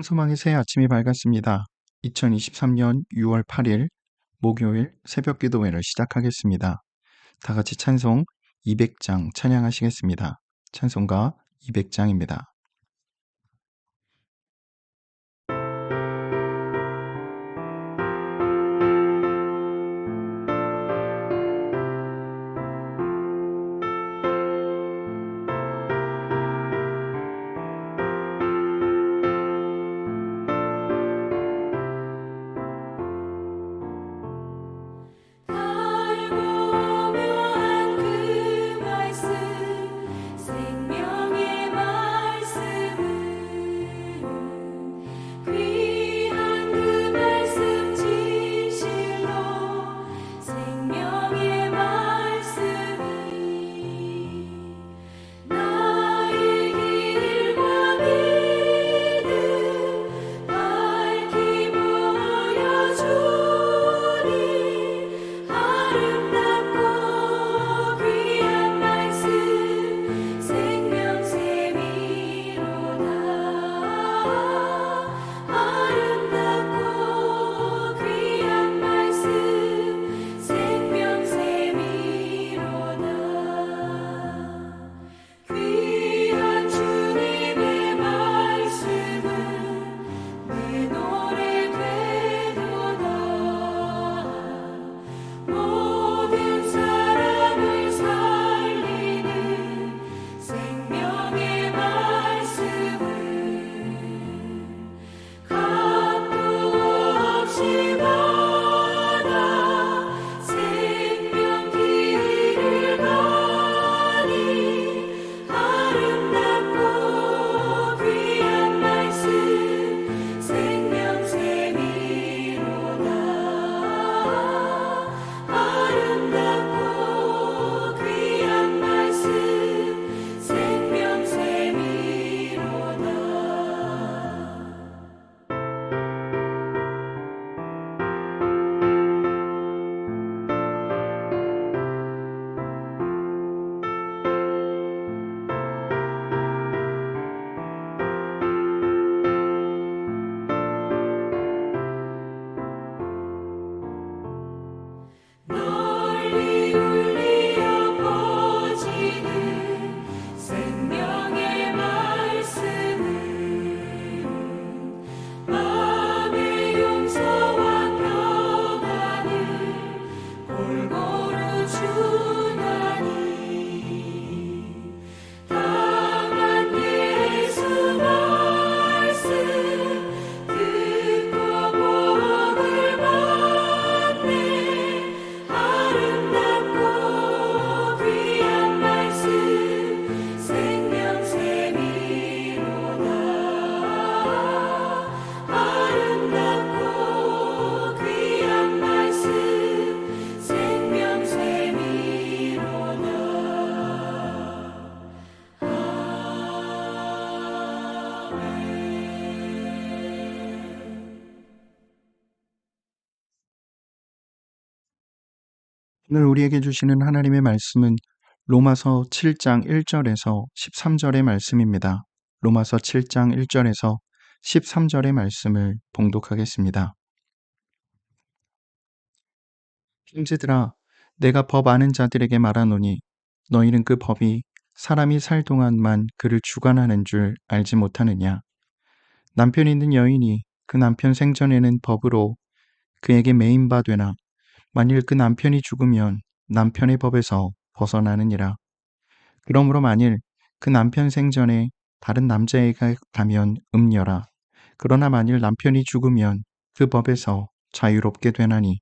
찬송왕의 새 아침이 밝았습니다. 2023년 6월 8일 목요일 새벽 기도회를 시작하겠습니다. 다 같이 찬송 200장 찬양하시겠습니다. 찬송가 200장입니다. 오늘 우리에게 주시는 하나님의 말씀은 로마서 7장 1절에서 13절의 말씀입니다. 로마서 7장 1절에서 13절의 말씀을 봉독하겠습니다. 형제들아, 내가 법 아는 자들에게 말하노니 너희는 그 법이 사람이 살 동안만 그를 주관하는 줄 알지 못하느냐. 남편 있는 여인이 그 남편 생전에는 법으로 그에게 매인바 되나 만일 그 남편이 죽으면 남편의 법에서 벗어나느니라. 그러므로 만일 그 남편 생전에 다른 남자에게 가면 음녀라. 그러나 만일 남편이 죽으면 그 법에서 자유롭게 되나니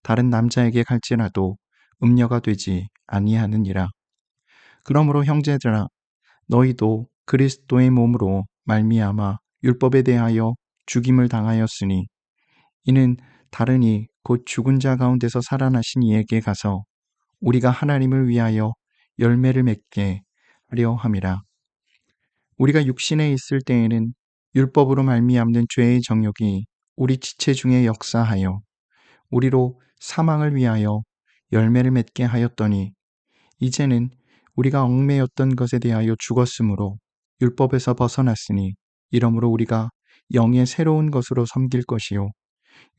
다른 남자에게 갈지라도 음녀가 되지 아니하느니라. 그러므로 형제들아, 너희도 그리스도의 몸으로 말미암아 율법에 대하여 죽임을 당하였으니 이는 다르니 곧 죽은 자 가운데서 살아나신 이에게 가서 우리가 하나님을 위하여 열매를 맺게 하려 함이라. 우리가 육신에 있을 때에는 율법으로 말미암는 죄의 정욕이 우리 지체 중에 역사하여 우리로 사망을 위하여 열매를 맺게 하였더니 이제는 우리가 얽매였던 것에 대하여 죽었으므로 율법에서 벗어났으니 이러므로 우리가 영의 새로운 것으로 섬길 것이요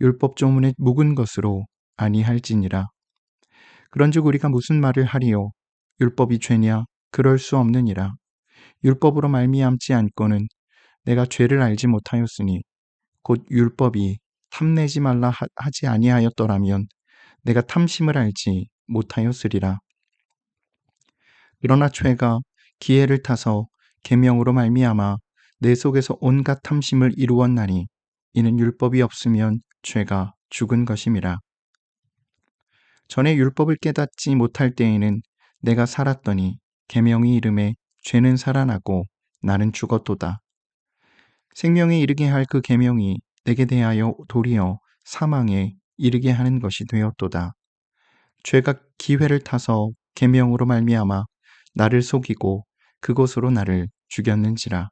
율법 조문의 묵은 것으로 아니할지니라. 그런즉 우리가 무슨 말을 하리요? 율법이 죄냐? 그럴 수 없느니라. 율법으로 말미암지 않고는 내가 죄를 알지 못하였으니 곧 율법이 탐내지 말라 하지 아니하였더라면 내가 탐심을 알지 못하였으리라. 그러나 죄가 기회를 타서 계명으로 말미암아 내 속에서 온갖 탐심을 이루었나니 이는 율법이 없으면 죄가 죽은 것임이라. 전에 율법을 깨닫지 못할 때에는 내가 살았더니 계명이 이름에 죄는 살아나고 나는 죽었도다. 생명에 이르게 할 그 계명이 내게 대하여 도리어 사망에 이르게 하는 것이 되었도다. 죄가 기회를 타서 계명으로 말미암아 나를 속이고 그것으로 나를 죽였는지라.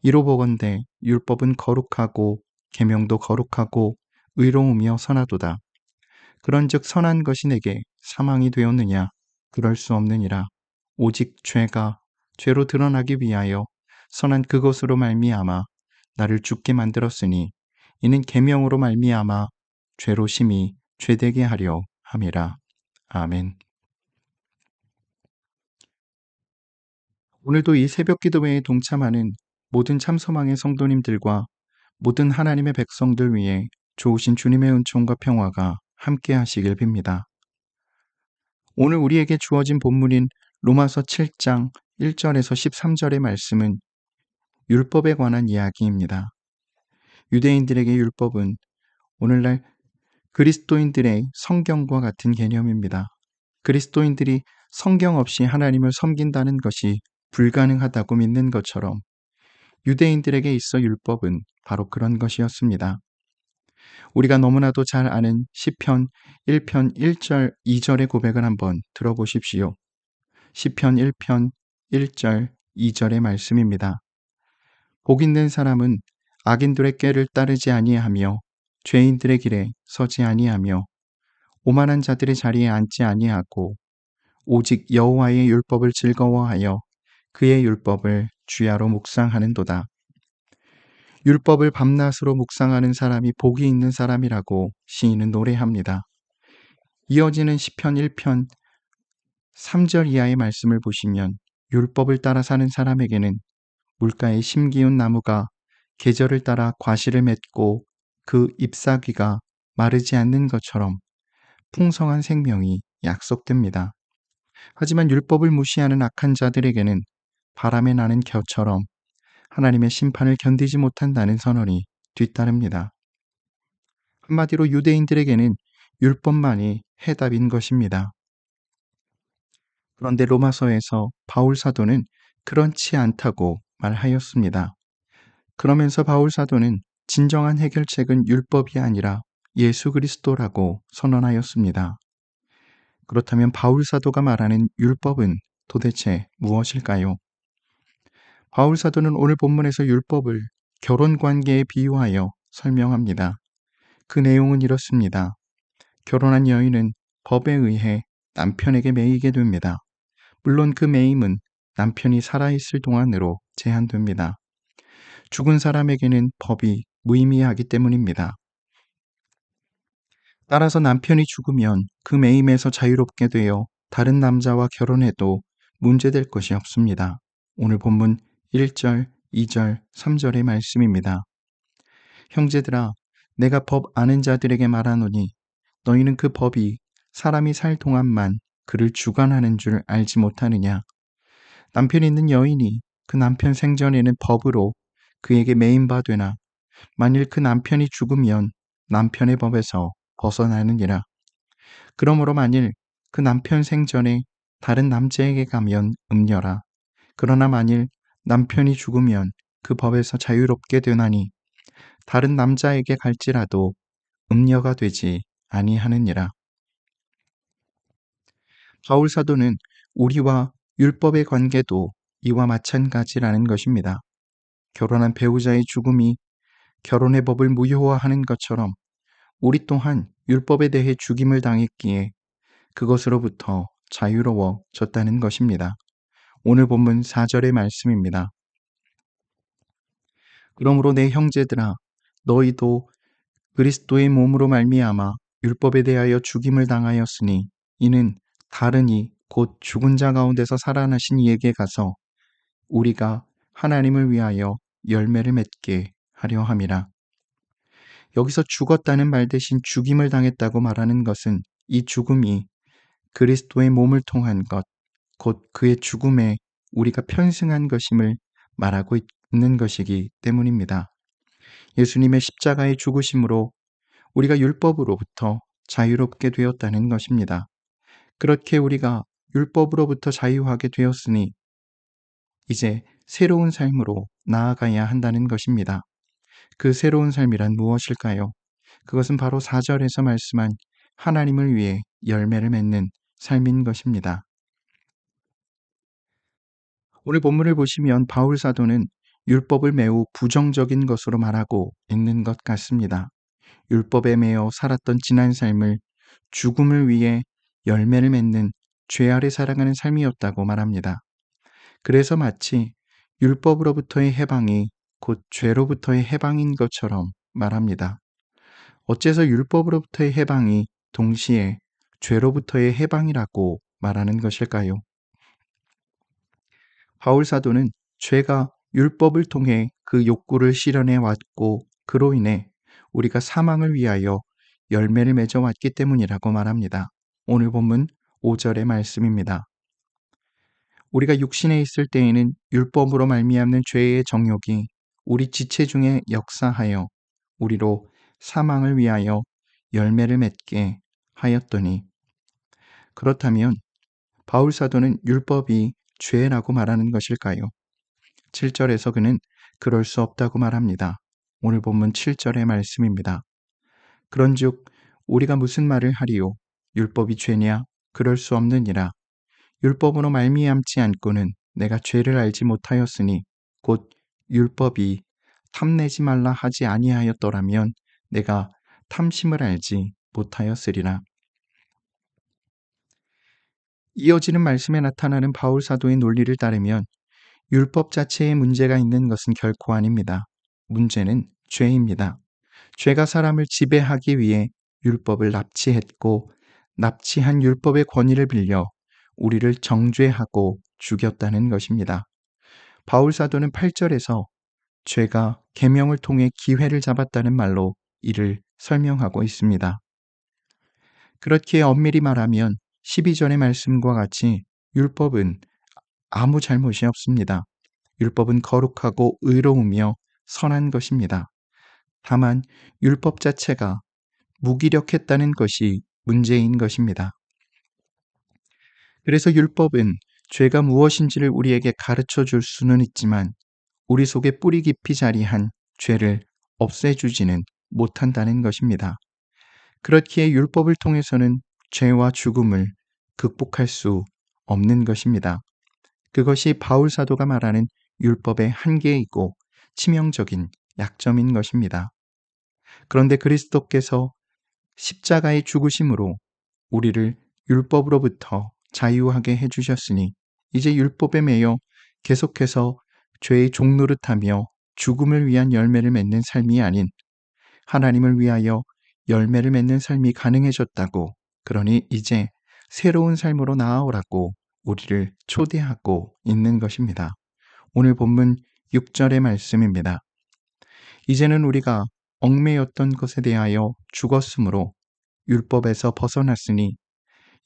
이로 보건대 율법은 거룩하고 계명도 거룩하고 의로우며 선하도다. 그런즉 선한 것이 내게 사망이 되었느냐? 그럴 수 없느니라. 오직 죄가 죄로 드러나기 위하여 선한 그것으로 말미암아 나를 죽게 만들었으니 이는 계명으로 말미암아 죄로 심히 죄되게 하려 함이라. 아멘. 오늘도 이 새벽 기도회에 동참하는 모든 참소망의 성도님들과 모든 하나님의 백성들 위해 좋으신 주님의 은총과 평화가 함께 하시길 빕니다. 오늘 우리에게 주어진 본문인 로마서 7장 1절에서 13절의 말씀은 율법에 관한 이야기입니다. 유대인들에게 율법은 오늘날 그리스도인들의 성경과 같은 개념입니다. 그리스도인들이 성경 없이 하나님을 섬긴다는 것이 불가능하다고 믿는 것처럼 유대인들에게 있어 율법은 바로 그런 것이었습니다. 우리가 너무나도 잘 아는 시편 1편 1절 2절의 고백을 한번 들어보십시오. 시편 1편 1절 2절의 말씀입니다. 복 있는 사람은 악인들의 꾀를 따르지 아니하며 죄인들의 길에 서지 아니하며 오만한 자들의 자리에 앉지 아니하고 오직 여호와의 율법을 즐거워하여 그의 율법을 주야로 묵상하는도다. 율법을 밤낮으로 묵상하는 사람이 복이 있는 사람이라고 시인은 노래합니다. 이어지는 시편 1편 3절 이하의 말씀을 보시면 율법을 따라 사는 사람에게는 물가에 심기운 나무가 계절을 따라 과실을 맺고 그 잎사귀가 마르지 않는 것처럼 풍성한 생명이 약속됩니다. 하지만 율법을 무시하는 악한 자들에게는 바람에 나는 겨처럼 하나님의 심판을 견디지 못한다는 선언이 뒤따릅니다. 한마디로 유대인들에게는 율법만이 해답인 것입니다. 그런데 로마서에서 바울 사도는 그렇지 않다고 말하였습니다. 그러면서 바울 사도는 진정한 해결책은 율법이 아니라 예수 그리스도라고 선언하였습니다. 그렇다면 바울 사도가 말하는 율법은 도대체 무엇일까요? 바울 사도는 오늘 본문에서 율법을 결혼 관계에 비유하여 설명합니다. 그 내용은 이렇습니다. 결혼한 여인은 법에 의해 남편에게 매이게 됩니다. 물론 그 매임은 남편이 살아있을 동안으로 제한됩니다. 죽은 사람에게는 법이 무의미하기 때문입니다. 따라서 남편이 죽으면 그 매임에서 자유롭게 되어 다른 남자와 결혼해도 문제될 것이 없습니다. 오늘 본문 1절, 2절, 3절의 말씀입니다. 형제들아, 내가 법 아는 자들에게 말하노니 너희는 그 법이 사람이 살 동안만 그를 주관하는 줄 알지 못하느냐. 남편 있는 여인이 그 남편 생전에는 법으로 그에게 매임바 되나 만일 그 남편이 죽으면 남편의 법에서 벗어나느니라. 그러므로 만일 그 남편 생전에 다른 남자에게 가면 음녀라. 그러나 만일 남편이 죽으면 그 법에서 자유롭게 되나니 다른 남자에게 갈지라도 음녀가 되지 아니하느니라. 바울 사도는 우리와 율법의 관계도 이와 마찬가지라는 것입니다. 결혼한 배우자의 죽음이 결혼의 법을 무효화하는 것처럼 우리 또한 율법에 대해 죽임을 당했기에 그것으로부터 자유로워졌다는 것입니다. 오늘 본문 4절의 말씀입니다. 그러므로 내 형제들아, 너희도 그리스도의 몸으로 말미암아 율법에 대하여 죽임을 당하였으니 이는 다른 이 곧 죽은 자 가운데서 살아나신 이에게 가서 우리가 하나님을 위하여 열매를 맺게 하려 함이라. 여기서 죽었다는 말 대신 죽임을 당했다고 말하는 것은 이 죽음이 그리스도의 몸을 통한 것, 곧 그의 죽음에 우리가 편승한 것임을 말하고 있는 것이기 때문입니다. 예수님의 십자가의 죽으심으로 우리가 율법으로부터 자유롭게 되었다는 것입니다. 그렇게 우리가 율법으로부터 자유하게 되었으니 이제 새로운 삶으로 나아가야 한다는 것입니다. 그 새로운 삶이란 무엇일까요? 그것은 바로 4절에서 말씀한 하나님을 위해 열매를 맺는 삶인 것입니다. 오늘 본문을 보시면 바울 사도는 율법을 매우 부정적인 것으로 말하고 있는 것 같습니다. 율법에 매여 살았던 지난 삶을 죽음을 위해 열매를 맺는 죄 아래 살아가는 삶이었다고 말합니다. 그래서 마치 율법으로부터의 해방이 곧 죄로부터의 해방인 것처럼 말합니다. 어째서 율법으로부터의 해방이 동시에 죄로부터의 해방이라고 말하는 것일까요? 바울 사도는 죄가 율법을 통해 그 욕구를 실현해 왔고 그로 인해 우리가 사망을 위하여 열매를 맺어 왔기 때문이라고 말합니다. 오늘 본문 5절의 말씀입니다. 우리가 육신에 있을 때에는 율법으로 말미암는 죄의 정욕이 우리 지체 중에 역사하여 우리로 사망을 위하여 열매를 맺게 하였더니, 그렇다면 바울 사도는 율법이 죄라고 말하는 것일까요? 7절에서 그는 그럴 수 없다고 말합니다. 오늘 본문 7절의 말씀입니다. 그런즉 우리가 무슨 말을 하리요? 율법이 죄냐? 그럴 수 없느니라. 율법으로 말미암지 않고는 내가 죄를 알지 못하였으니 곧 율법이 탐내지 말라 하지 아니하였더라면 내가 탐심을 알지 못하였으리라. 이어지는 말씀에 나타나는 바울 사도의 논리를 따르면 율법 자체에 문제가 있는 것은 결코 아닙니다. 문제는 죄입니다. 죄가 사람을 지배하기 위해 율법을 납치했고 납치한 율법의 권위를 빌려 우리를 정죄하고 죽였다는 것입니다. 바울 사도는 8절에서 죄가 계명을 통해 기회를 잡았다는 말로 이를 설명하고 있습니다. 그렇기에 엄밀히 말하면 12절의 말씀과 같이 율법은 아무 잘못이 없습니다. 율법은 거룩하고 의로우며 선한 것입니다. 다만 율법 자체가 무기력했다는 것이 문제인 것입니다. 그래서 율법은 죄가 무엇인지를 우리에게 가르쳐 줄 수는 있지만 우리 속에 뿌리 깊이 자리한 죄를 없애주지는 못한다는 것입니다. 그렇기에 율법을 통해서는 죄와 죽음을 극복할 수 없는 것입니다. 그것이 바울 사도가 말하는 율법의 한계이고 치명적인 약점인 것입니다. 그런데 그리스도께서 십자가의 죽으심으로 우리를 율법으로부터 자유하게 해주셨으니 이제 율법에 매여 계속해서 죄의 종노릇하며 죽음을 위한 열매를 맺는 삶이 아닌 하나님을 위하여 열매를 맺는 삶이 가능해졌다고, 그러니 이제 새로운 삶으로 나아오라고 우리를 초대하고 있는 것입니다. 오늘 본문 6절의 말씀입니다. 이제는 우리가 얽매였던 것에 대하여 죽었으므로 율법에서 벗어났으니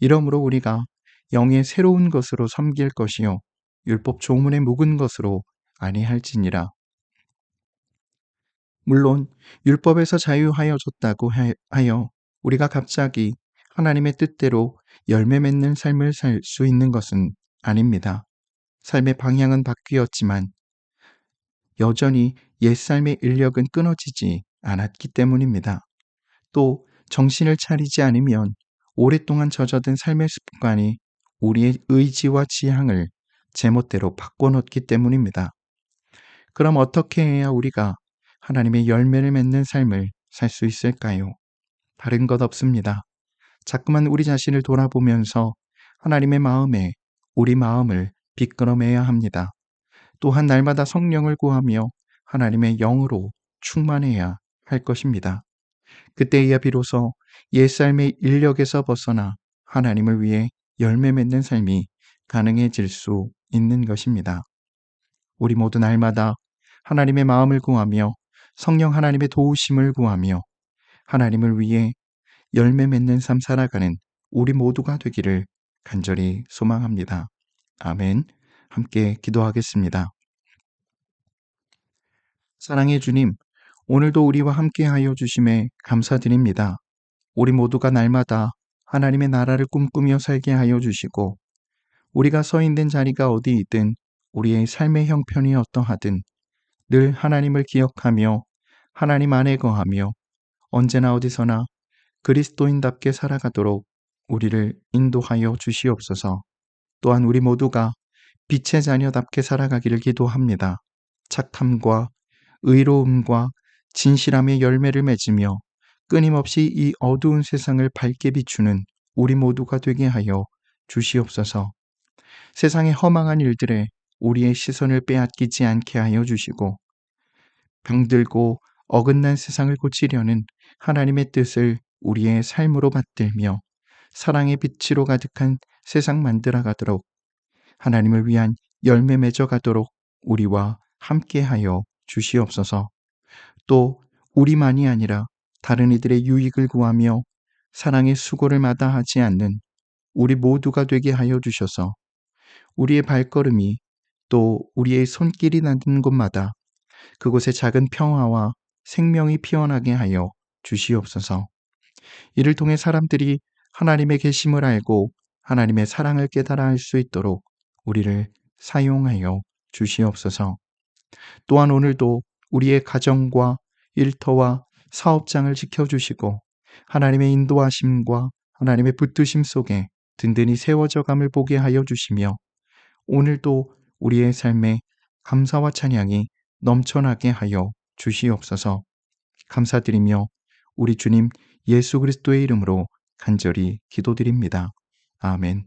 이러므로 우리가 영의 새로운 것으로 섬길 것이요 율법 조문에 묵은 것으로 아니할지니라. 물론 율법에서 자유하여졌다고 하여 우리가 갑자기 하나님의 뜻대로 열매 맺는 삶을 살 수 있는 것은 아닙니다. 삶의 방향은 바뀌었지만 여전히 옛삶의 인력은 끊어지지 않았기 때문입니다. 또 정신을 차리지 않으면 오랫동안 젖어든 삶의 습관이 우리의 의지와 지향을 제멋대로 바꿔놓기 때문입니다. 그럼 어떻게 해야 우리가 하나님의 열매를 맺는 삶을 살 수 있을까요? 다른 것 없습니다. 자꾸만 우리 자신을 돌아보면서 하나님의 마음에 우리 마음을 비끄러매야 합니다. 또한 날마다 성령을 구하며 하나님의 영으로 충만해야 할 것입니다. 그때야 비로소 옛삶의 인력에서 벗어나 하나님을 위해 열매 맺는 삶이 가능해질 수 있는 것입니다. 우리 모두 날마다 하나님의 마음을 구하며 성령 하나님의 도우심을 구하며 하나님을 위해 열매 맺는 삶 살아가는 우리 모두가 되기를 간절히 소망합니다. 아멘. 함께 기도하겠습니다. 사랑의 주님, 오늘도 우리와 함께하여 주심에 감사드립니다. 우리 모두가 날마다 하나님의 나라를 꿈꾸며 살게 하여 주시고 우리가 서 있는 자리가 어디이든 우리의 삶의 형편이 어떠하든 늘 하나님을 기억하며 하나님 안에 거하며 언제나 어디서나 그리스도인답게 살아가도록 우리를 인도하여 주시옵소서. 또한 우리 모두가 빛의 자녀답게 살아가기를 기도합니다. 착함과 의로움과 진실함의 열매를 맺으며 끊임없이 이 어두운 세상을 밝게 비추는 우리 모두가 되게 하여 주시옵소서. 세상의 허망한 일들에 우리의 시선을 빼앗기지 않게 하여 주시고 병들고 어긋난 세상을 고치려는 하나님의 뜻을 우리의 삶으로 받들며 사랑의 빛으로 가득한 세상 만들어가도록 하나님을 위한 열매 맺어가도록 우리와 함께하여 주시옵소서. 또 우리만이 아니라 다른 이들의 유익을 구하며 사랑의 수고를 마다하지 않는 우리 모두가 되게 하여 주셔서 우리의 발걸음이 또 우리의 손길이 닿는 곳마다 그곳에 작은 평화와 생명이 피어나게 하여 주시옵소서. 이를 통해 사람들이 하나님의 계심을 알고 하나님의 사랑을 깨달아 알 수 있도록 우리를 사용하여 주시옵소서. 또한 오늘도 우리의 가정과 일터와 사업장을 지켜주시고 하나님의 인도하심과 하나님의 붙드심 속에 든든히 세워져감을 보게 하여 주시며 오늘도 우리의 삶에 감사와 찬양이 넘쳐나게 하여 주시옵소서. 감사드리며 우리 주님 예수 그리스도의 이름으로 간절히 기도드립니다. 아멘.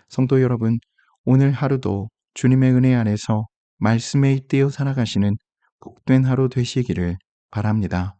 성도 여러분, 오늘 하루도 주님의 은혜 안에서 말씀에 잇대어 살아가시는 복된 하루 되시기를 바랍니다.